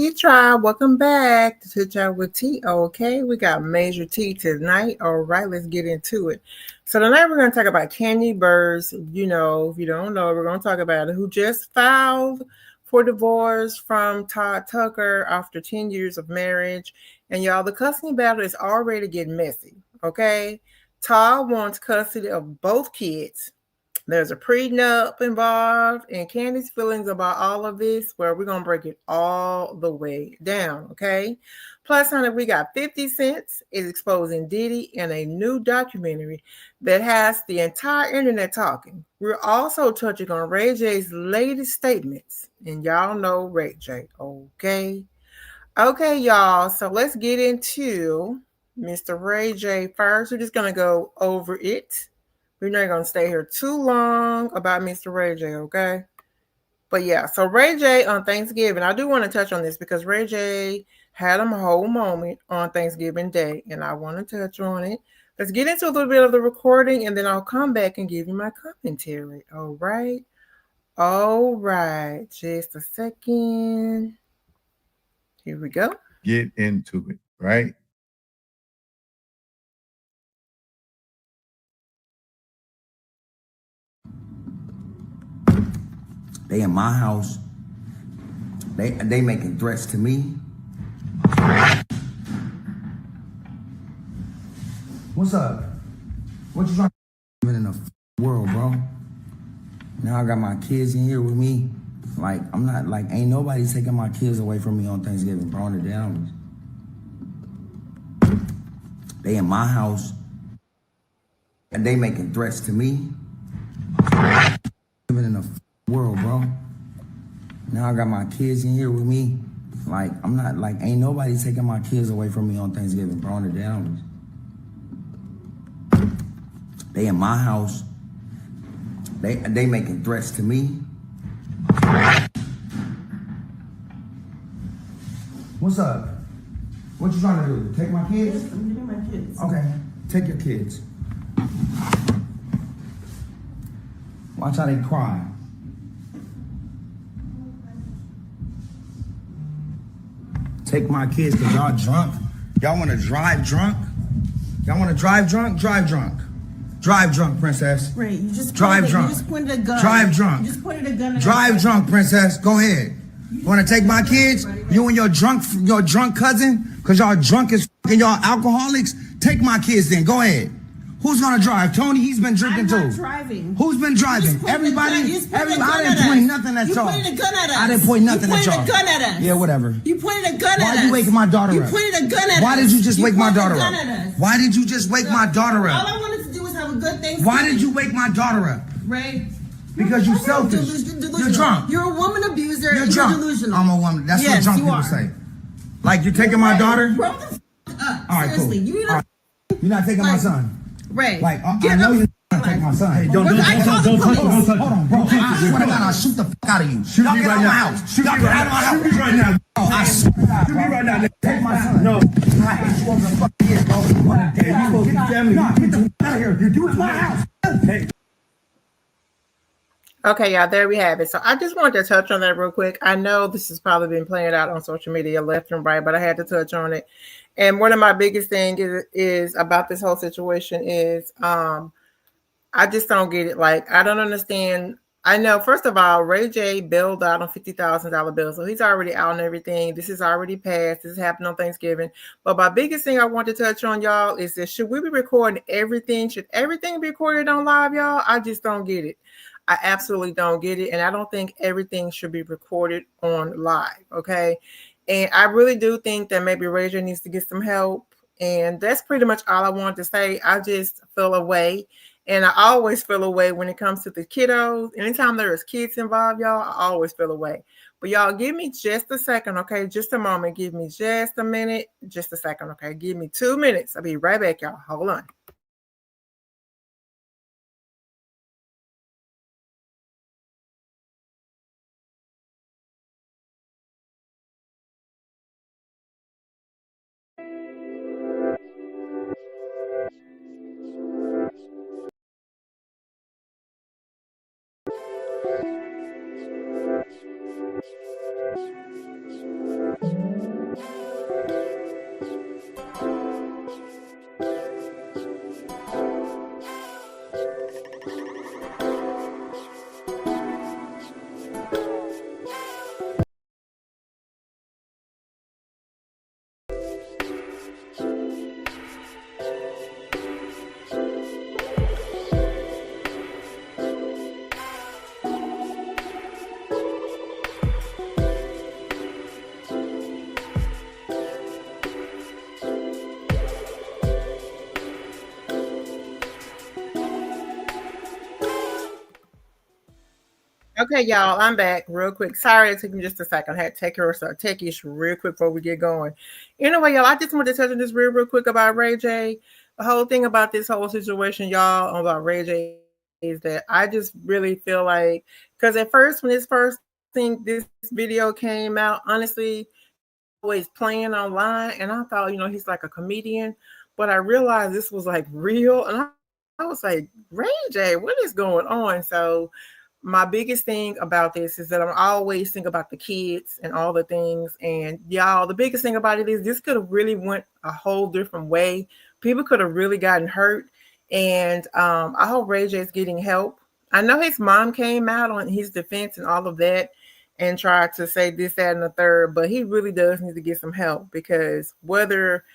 Hey tribe, welcome back to Chat with T. Okay, we got major T tonight. All right, let's get into it. So tonight we're going to talk about Kandi Burruss. You know, if you don't know, we're going to talk about it, who just filed for divorce from Todd Tucker after 10 years of marriage. And y'all, the custody battle is already getting messy. Okay, Todd wants custody of both kids. There's a prenup involved, and Kandi's feelings about all of this, where we're going to break it all the way down, okay? Plus, honey, we got 50 Cent is exposing Diddy in a new documentary that has the entire internet talking. We're also touching on Ray J's latest statements, and y'all know Ray J, okay? Okay, y'all, so let's get into Mr. Ray J first. We're just going to go over it. We're not going to stay here too long about Mr. Ray J, okay? But yeah, so Ray J on Thanksgiving, I do want to touch on this because Ray J had a whole moment on Thanksgiving Day, and I want to touch on it. Let's get into a little bit of the recording, and then I'll come back and give you my commentary, all right? All right, just a second. Here we go. Get into it, right? They in my house. They making threats to me. What's up? What you trying to live in the world, bro? Now I got my kids in here with me. Like, I'm not, like, ain't nobody taking my kids away from me on Thanksgiving, bro. On the down. They in my house. And they making threats to me. Living in the world, bro. Now I got my kids in here with me. Like, I'm not, like, ain't nobody taking my kids away from me on Thanksgiving, bro. On the down. They in my house. They making threats to me. What's up? What you trying to do? Take my kids? Yes, I'm getting my kids. Okay, take your kids. Watch how they cry. Take my kids because y'all drunk. Y'all want to drive drunk? Y'all want to drive drunk? Drive drunk. Drive drunk, princess. Ray, you just drive drunk. You just pointed a gun. Drive drunk. You just pointed a gun. Drive drunk, princess. Go ahead. You want to take my kids? You and your drunk cousin? Because y'all drunk as fucking y'all alcoholics? Take my kids then. Go ahead. Who's gonna drive? Tony, he's been drinking too. I'm not driving. Who's been driving? Everybody? I didn't point nothing at y'all. You pointed a gun at us. I didn't point nothing at y'all. You pointed a gun at us. Yeah, whatever. You pointed a gun at us. Why you waking my daughter up? You pointed a gun at us. Why did you just wake my daughter up? Us. Why did you just wake my daughter up? All I wanted to do was have a good Thanksgiving. Why did you wake my daughter up? Ray. Because you're selfish. You're drunk. You're a woman abuser. You're drunk. You're delusional. I'm a woman. That's what drunk people say. Like, you're taking my daughter? Grow the up. All right, seriously. Cool. You're not taking my son. Ray. Like, I know you're not taking my son. Hey, don't touch him. Hold on, bro. I swear to God, I'll shoot the fuck out of you. Y'all get out of my house. Y'all get out of my house. Shoot me right now. I swear to God, Shoot me right now. take my son. No. I hate you over the fucking years, bro. Hey, you supposed to be family. No, get the fuck out of here. You're doing my house. Hey. Okay, y'all, there we have it. So I just wanted to touch on that real quick. I know this has probably been playing out on social media left and right, but I had to touch on it. And one of my biggest things is about this whole situation is I just don't get it. Like, I don't understand. I know, first of all, Ray J bailed out on $50,000 bill. So he's already out and everything. This is already passed. This happened on Thanksgiving. But my biggest thing I want to touch on, y'all, is that should we be recording everything? Should everything be recorded on live, y'all? I just don't get it. I absolutely don't get it. And I don't think everything should be recorded on live. Okay. And I really do think that maybe Ray J needs to get some help. And that's pretty much all I wanted to say. I just feel away. And I always feel away when it comes to the kiddos. Anytime there is kids involved, y'all, I always feel away. But y'all, give me just a second, okay? Just a moment. Give me just a minute. Just a second, okay? Give me 2 minutes. I'll be right back, y'all. Hold on. Okay, y'all, I'm back real quick. Sorry, it took me just a second. I had to take care of a tech issue real quick before we get going. Anyway, y'all, I just wanted to touch on this real quick about Ray J. The whole thing about this whole situation, y'all, about Ray J is that I just really feel like, because at first, when this video came out, honestly, always playing online, and I thought, he's like a comedian, but I realized this was like real, and I was like, Ray J, what is going on? So my biggest thing about this is that I'm always think about the kids and all the things. And y'all, the biggest thing about it is this could have really went a whole different way. People could have really gotten hurt. And I hope Ray J is getting help. I know his mom came out on his defense and all of that and tried to say this, that, and the third, but he really does need to get some help because whether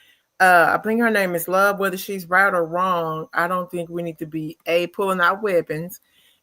I think her name is Love, whether she's right or wrong, I don't think we need to be A, pulling out weapons,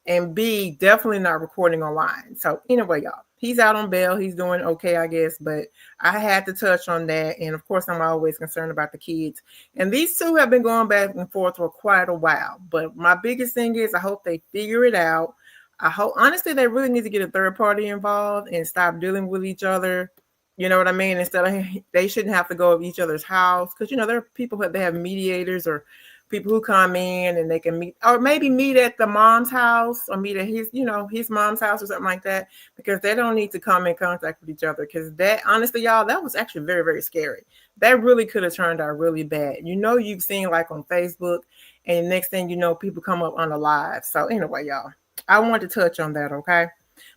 and B, definitely not recording online. So anyway, y'all, he's out on bail. He's doing okay, I guess, but I had to touch on that. And of course, I'm always concerned about the kids. And these two have been going back and forth for quite a while. But my biggest thing is I hope they figure it out. I hope, honestly, they really need to get a third party involved and stop dealing with each other. You know what I mean? Instead of, they shouldn't have to go to each other's house because, there are people that they have mediators or people who come in and they can meet, or maybe meet at the mom's house or meet at his mom's house or something like that, because they don't need to come in contact with each other. Because that, honestly, y'all, that was actually very, very scary. That really could have turned out really bad. You've seen like on Facebook, and next thing you know, people come up on the live. So anyway, y'all, I want to touch on that, okay?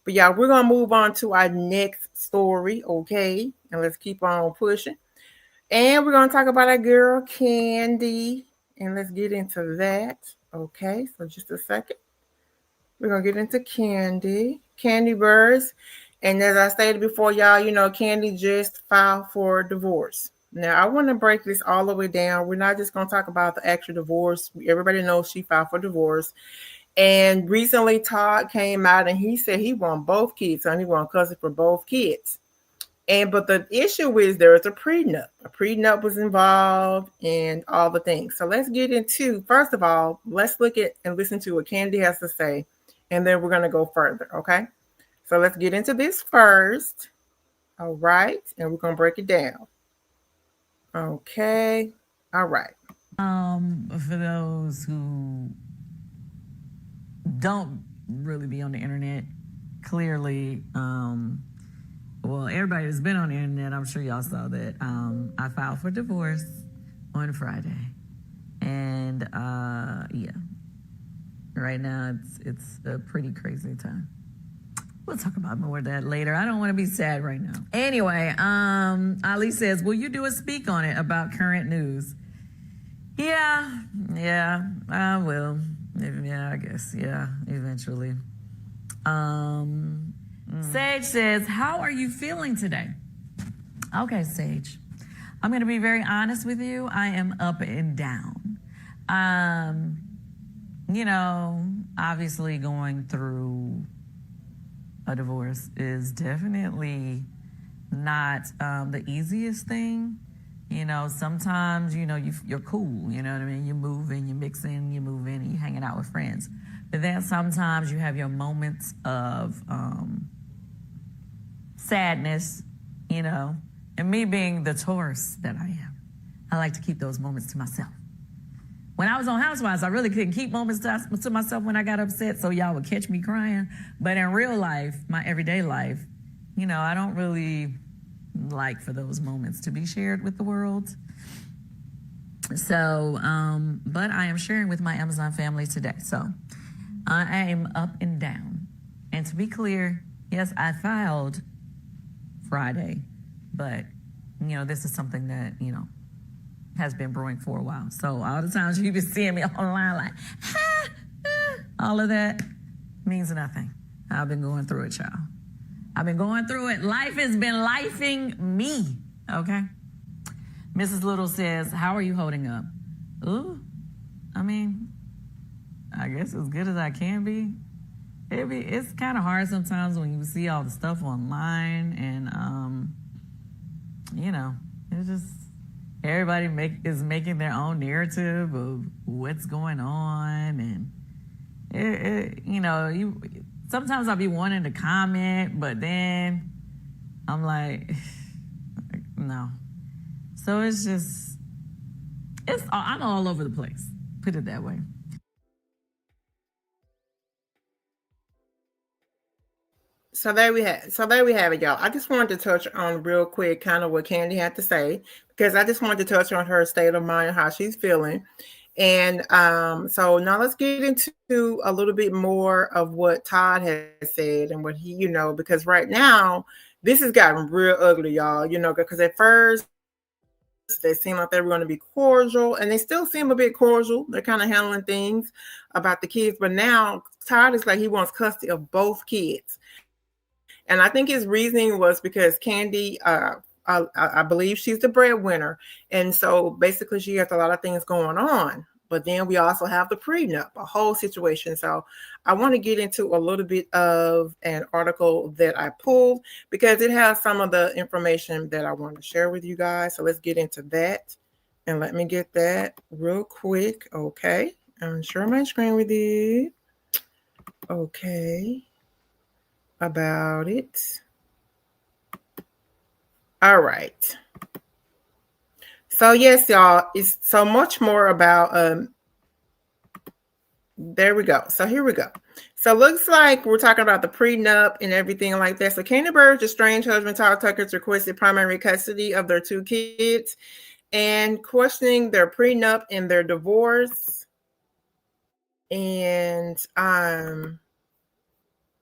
But yeah, we're going to move on to our next story, okay? And let's keep on pushing. And we're going to talk about our girl, Kandi. And let's get into that. Okay, so just a second. We're going to get into Kandi. Kandi Burruss. And as I stated before, y'all, Kandi just filed for divorce. Now, I want to break this all the way down. We're not just going to talk about the actual divorce. Everybody knows she filed for divorce. And recently, Todd came out and he said he want both kids, and he want custody for both kids. But the issue is there is a prenup. A prenup was involved and all the things. So let's get into, first of all, let's look at and listen to what Kandi has to say, and then we're going to go further, okay? So let's get into this first. All right, and we're going to break it down. Okay. All right. For those who don't really be on the internet, clearly, well, everybody that's been on the internet, I'm sure y'all saw that. I filed for divorce on Friday. And yeah, right now it's a pretty crazy time. We'll talk about more of that later. I don't want to be sad right now. Anyway, Ali says, will you do a speak on it about current news? Yeah, I will. Yeah, I guess. Yeah, eventually. Sage says, how are you feeling today? Okay, Sage. I'm going to be very honest with you. I am up and down. Obviously going through a divorce is definitely not the easiest thing. Sometimes, you're cool, you know what I mean? You're moving, you're mixing, you're moving, and you're hanging out with friends. But then sometimes you have your moments of sadness, and me being the Taurus that I am, I like to keep those moments to myself. When I was on Housewives, I really couldn't keep moments to myself when I got upset, so y'all would catch me crying. But in real life, my everyday life, I don't really like for those moments to be shared with the world. So, but I am sharing with my Amazon family today. So I am up and down. And to be clear, yes, I filed Friday, but, this is something that, has been brewing for a while. So all the times you've been seeing me online like, all of that means nothing. I've been going through it, y'all. I've been going through it. Life has been lifing me, okay? Mrs. Little says, how are you holding up? Ooh, I guess as good as I can be. It's kind of hard sometimes when you see all the stuff online and, it's just everybody is making their own narrative of what's going on. And, sometimes I'll be wanting to comment, but then I'm like, no. So I'm all over the place. Put it that way. So there we have it, y'all. I just wanted to touch on real quick kind of what Kandi had to say, because I just wanted to touch on her state of mind and how she's feeling. And so now let's get into a little bit more of what Todd has said and what he, because right now this has gotten real ugly, y'all, because at first they seemed like they were going to be cordial, and they still seem a bit cordial. They're kind of handling things about the kids, but now Todd is like he wants custody of both kids. And I think his reasoning was because Kandi, I believe she's the breadwinner. And so basically she has a lot of things going on. But then we also have the prenup, a whole situation. So I want to get into a little bit of an article that I pulled because it has some of the information that I want to share with you guys. So let's get into that. And let me get that real quick. Okay. I'm sharing my screen with you. Okay. About it. All right. So yes, y'all, it's so much more about there we go. So here we go. So looks like we're talking about the prenup and everything like that. So Kandi Burruss' estranged husband Todd Tucker's requested primary custody of their 2 kids and questioning their prenup and their divorce. And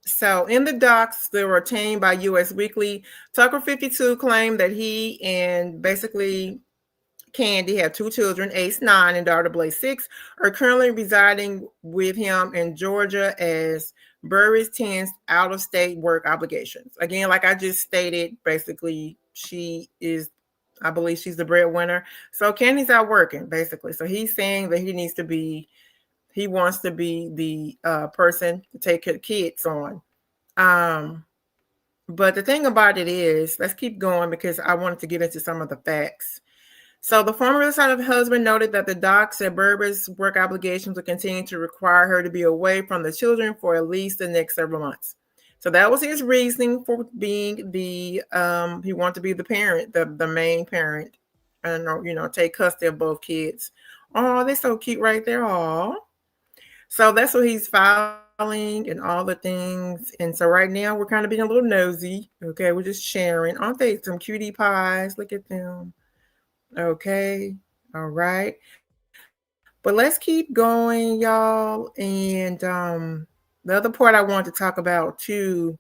so in the docs that were obtained by U.S. Weekly, Tucker 52 claimed that he and basically Kandi have 2 children, Ace 9 and daughter Blaze 6, are currently residing with him in Georgia as Burruss tends out-of-state work obligations. Again, like I just stated, basically I believe she's the breadwinner. So Kandi's out working, basically. So he's saying that he wants to be the person to take care of kids on. But the thing about it is, let's keep going because I wanted to get into some of the facts. So the former residing husband noted that the doc said Burruss' work obligations would continue to require her to be away from the children for at least the next several months. So that was his reasoning for being he wanted to be the parent, the main parent, and take custody of both kids. Oh, they're so cute right there. Oh. So that's what he's filing and all the things. And so right now we're kind of being a little nosy. Okay, we're just sharing. Aren't they some cutie pies? Look at them. Okay. All right. But let's keep going, y'all. And the other part I want to talk about too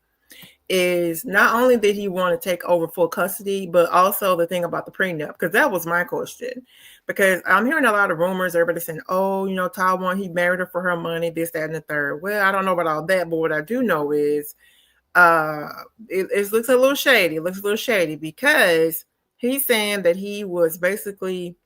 is not only did he want to take over full custody, but also the thing about the prenup, because that was my question. Because I'm hearing a lot of rumors, everybody saying, oh, Todd he married her for her money, this, that, and the third. Well, I don't know about all that, but what I do know is it looks a little shady. It looks a little shady because he's saying that he was basically,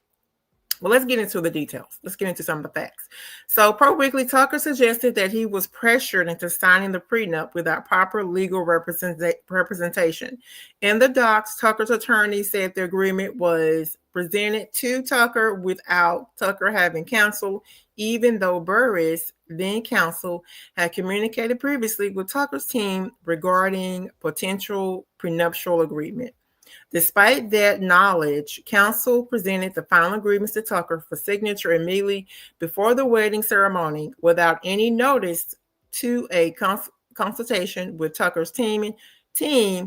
well, let's get into the details. Let's get into some of the facts. So Pro Weekly, Tucker suggested that he was pressured into signing the prenup without proper legal representation. In the docs, Tucker's attorney said the agreement was presented to Tucker without Tucker having counsel, even though Burruss, then counsel, had communicated previously with Tucker's team regarding potential prenuptial agreement. Despite that knowledge, counsel presented the final agreements to Tucker for signature immediately before the wedding ceremony without any notice to a consultation with Tucker's team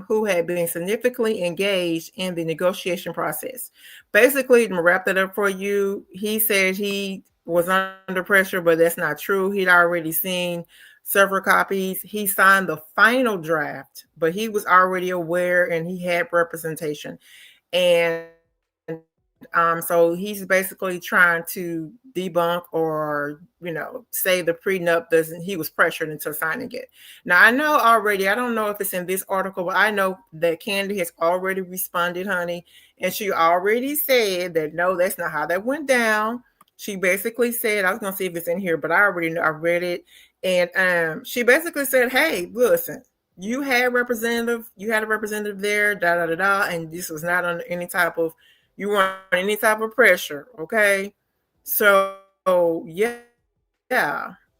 who had been significantly engaged in the negotiation process. Basically, to wrap that up for you, he said he was under pressure, but that's not true. He'd already seen several copies. He signed the final draft, but he was already aware and he had representation. And so he's basically trying to debunk or, say the prenup he was pressured into signing it. Now, I know already, I don't know if it's in this article, but I know that Kandi has already responded, honey. And she already said that, no, that's not how that went down. She basically said, I was going to see if it's in here, but I already know, I read it. And she basically said, hey, listen, you had a representative there, and this was not under any type of, you weren't any type of pressure, okay? So, yeah.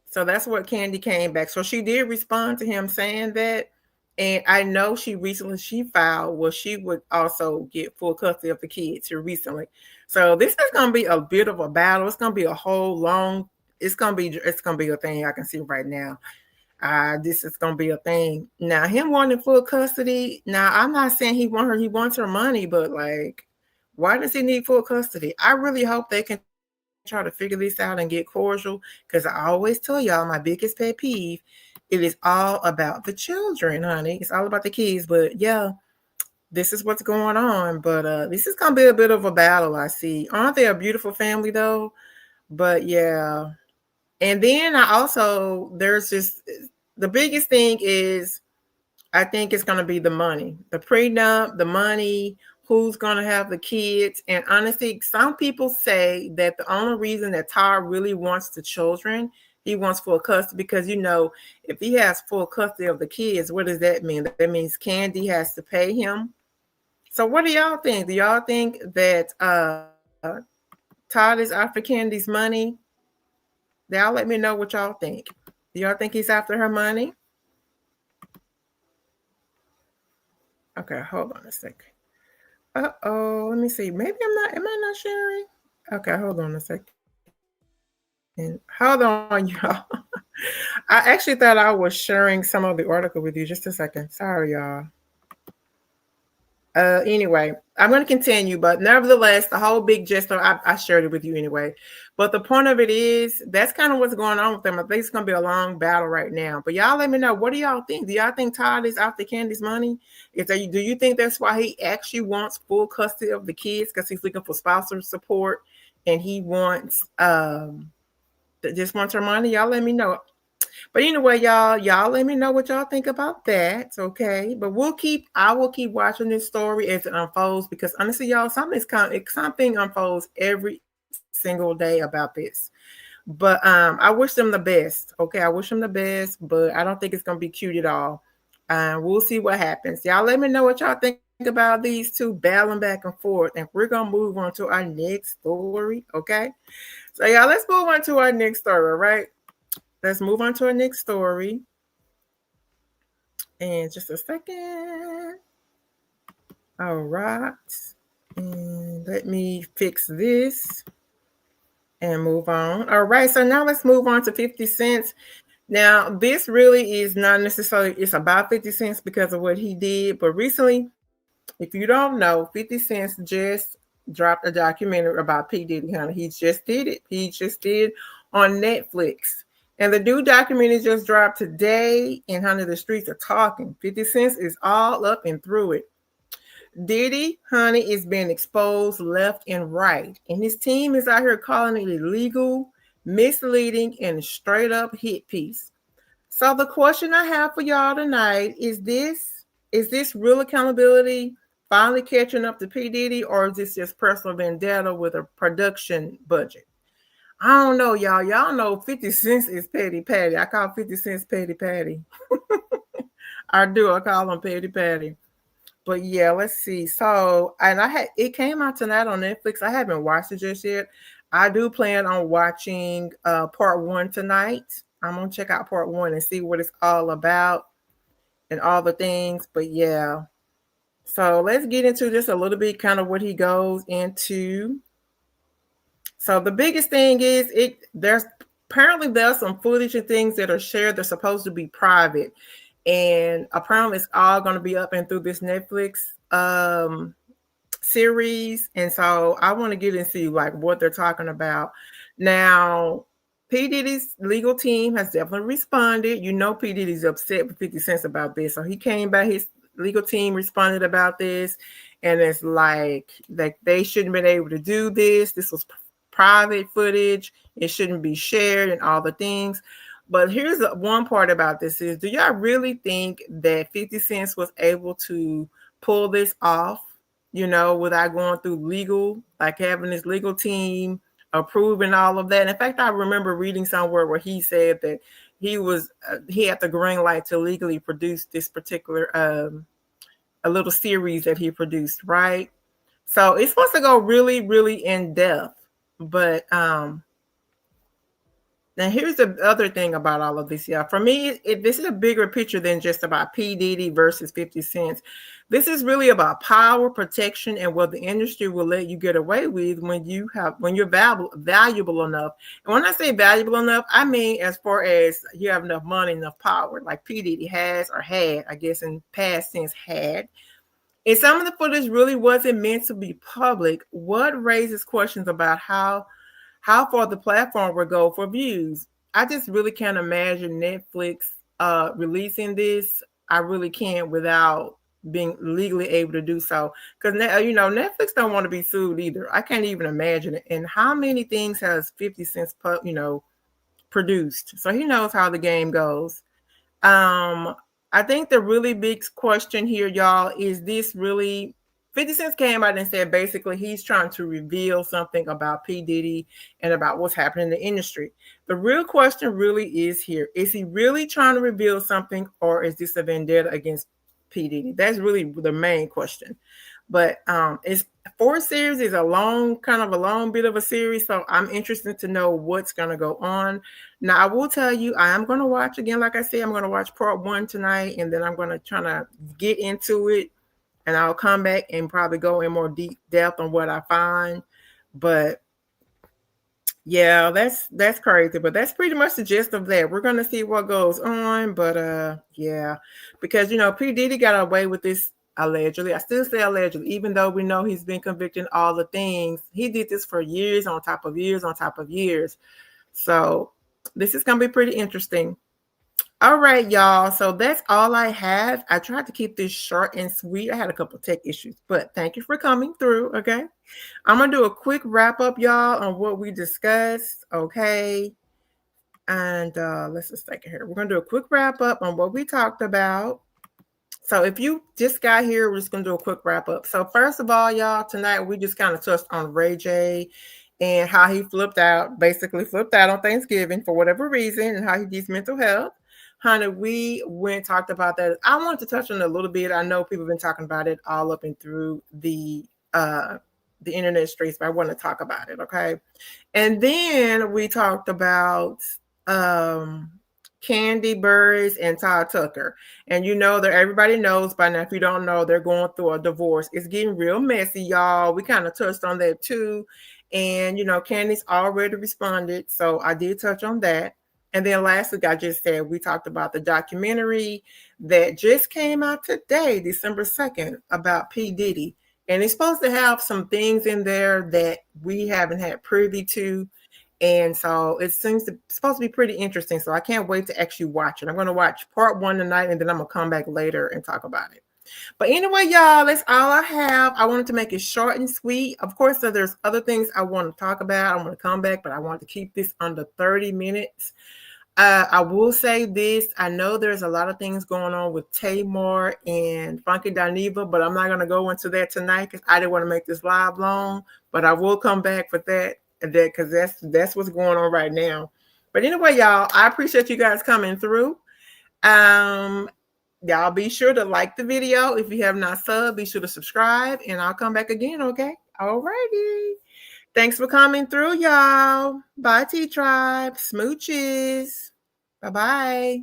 So that's what Kandi came back. So she did respond to him saying that. And I know she filed where she would also get full custody of the kids here recently. So this is gonna be a bit of a battle. It's gonna be a whole long, it's gonna be a thing I can see right now. This is gonna be a thing. Now him wanting full custody. Now I'm not saying he wants her money, but like, why does he need full custody? I really hope they can try to figure this out and get cordial, because I always tell y'all my biggest pet peeve, it is all about the children, honey. It's all about the kids. But yeah, this is what's going on. But this is gonna be a bit of a battle, I see. Aren't they a beautiful family though? But yeah. And then there's just the biggest thing is, I think it's going to be the money, the prenup, the money, who's going to have the kids. And honestly, some people say that the only reason that Todd really wants the children, he wants full custody, because, if he has full custody of the kids, what does that mean? That means Kandi has to pay him. So what do y'all think? Do y'all think that Todd is after Kandi's money? Y'all let me know what y'all think. Do y'all think he's after her money? Okay, hold on a second. Let me see. Maybe am I not sharing? Okay, hold on a second. And hold on, y'all. I actually thought I was sharing some of the article with you. Just a second. Sorry, y'all. Anyway, I'm going to continue, but nevertheless, the whole big gist, I shared it with you anyway. But the point of it is, that's kind of what's going on with them. I think it's going to be a long battle right now. But y'all let me know, what do y'all think? Do y'all think Todd is after Kandi's money? Do you think that's why he actually wants full custody of the kids, because he's looking for spousal support and he wants just wants her money? Y'all let me know. But anyway, y'all let me know what y'all think about that, okay? But I will keep watching this story as it unfolds, because honestly, y'all, something unfolds every single day about this. But I wish them the best, okay? I wish them the best, but I don't think it's gonna be cute at all. We'll see what happens. Y'all let me know what y'all think about these two battling back and forth, and we're gonna move on to our next story, okay? So y'all, let's move on to our next story, right? Let's move on to our next story. And just a second. All right. And let me fix this and move on. All right. So now let's move on to 50 cents. Now, this really is not necessarily, it's about 50 cents because of what he did. But recently, if you don't know, 50 Cent just dropped a documentary about PDiddy, honey. He just did it. He just did on Netflix. And the new documentary just dropped today, and honey, the streets are talking. 50 Cent is all up and through it. Diddy, honey, is being exposed left and right. And his team is out here calling it illegal, misleading, and straight up hit piece. So the question I have for y'all tonight is this real accountability finally catching up to P. Diddy, or is this just personal vendetta with a production budget? I don't know, y'all. Y'all know 50 Cent is Petty Patty. I call 50 Cent Petty Patty. I do. I call him Petty Patty. But yeah, let's see. So, and it came out tonight on Netflix. I haven't watched it just yet. I do plan on watching part 1 tonight. I'm gonna check out part 1 and see what it's all about and all the things. But yeah. So let's get into just a little bit, kind of what he goes into. So the biggest thing is there's some footage and things that are shared. They're supposed to be private, and apparently it's all going to be up and through this Netflix series. And so I want to get and see like what they're talking about. Now, P. Diddy's legal team has definitely responded. P. Diddy's upset with 50 Cent about this. So he came back, his legal team responded about this. And it's like they shouldn't have been able to do this. This was private footage. It shouldn't be shared and all the things. But here's one part about this is, do y'all really think that 50 Cent was able to pull this off, without going through legal, like having his legal team approving all of that? In fact, I remember reading somewhere where he said that he had the green light to legally produce this particular a little series that he produced, right? So it's supposed to go really, really in depth. But Now, here's the other thing about all of this, y'all. For me, this is a bigger picture than just about P. Diddy versus 50 Cent. This is really about power, protection, and what the industry will let you get away with when you're valuable enough. And when I say valuable enough, I mean as far as you have enough money, enough power, like P. Diddy has or had, I guess in past tense had. And some of the footage really wasn't meant to be public. What raises questions about how far the platform will go for views. I just really can't imagine Netflix releasing this. I really can't without being legally able to do so. Because Netflix don't want to be sued either. I can't even imagine it. And how many things has 50 Cent produced? So he knows how the game goes. I think the really big question here, y'all, is this really 50 Cent came out and said basically he's trying to reveal something about P. Diddy and about what's happening in the industry. The real question really is here. Is he really trying to reveal something, or is this a vendetta against P. Diddy? That's really the main question. But it's 4 series is a long bit of a series, so I'm interested to know what's going to go on. Now, I will tell you, I am going to watch again. Like I said, I'm going to watch part 1 tonight, and then I'm going to try to get into it. And I'll come back and probably go in more deep depth on what I find. But yeah, that's crazy. But that's pretty much the gist of that. We're gonna see what goes on. But yeah, because P. Diddy got away with this allegedly. I still say allegedly, even though we know he's been convicted in all the things. He did this for years on top of years on top of years. So this is gonna be pretty interesting. All right, y'all. So that's all I have. I tried to keep this short and sweet. I had a couple of tech issues, but thank you for coming through. Okay. I'm going to do a quick wrap up, y'all, on what we discussed. Okay. And let's just take it here. We're going to do a quick wrap up on what we talked about. So if you just got here, we're just going to do a quick wrap up. So first of all, y'all, tonight we just kind of touched on Ray J and how he basically flipped out on Thanksgiving for whatever reason, and how he needs mental health. Honey, we talked about that. I wanted to touch on it a little bit. I know people have been talking about it all up and through the internet streets, but I want to talk about it, okay? And then we talked about Kandi, Burruss, and Todd Tucker. And that everybody knows by now, if you don't know, they're going through a divorce. It's getting real messy, y'all. We kind of touched on that too. And, Kandi's already responded, so I did touch on that. And then last week, I just said, we talked about the documentary that just came out today, December 2nd, about P. Diddy. And it's supposed to have some things in there that we haven't had privy to. And so it seems supposed to be pretty interesting. So I can't wait to actually watch it. I'm going to watch part 1 tonight, and then I'm going to come back later and talk about it. But anyway, y'all, that's all I have. I wanted to make it short and sweet. Of course, there's other things I want to talk about. I want to come back, but I want to keep this under 30 minutes. I will say this. I know there's a lot of things going on with Tamar and Funky Dineva, but I'm not going to go into that tonight because I didn't want to make this live long. But I will come back for that because that's what's going on right now. But anyway, y'all, I appreciate you guys coming through. Y'all be sure to like the video. If you have not subbed, be sure to subscribe, and I'll come back again, okay? All righty. Thanks for coming through, y'all. Bye, T-Tribe. Smooches. Bye-bye.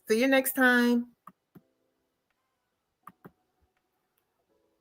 See you next time.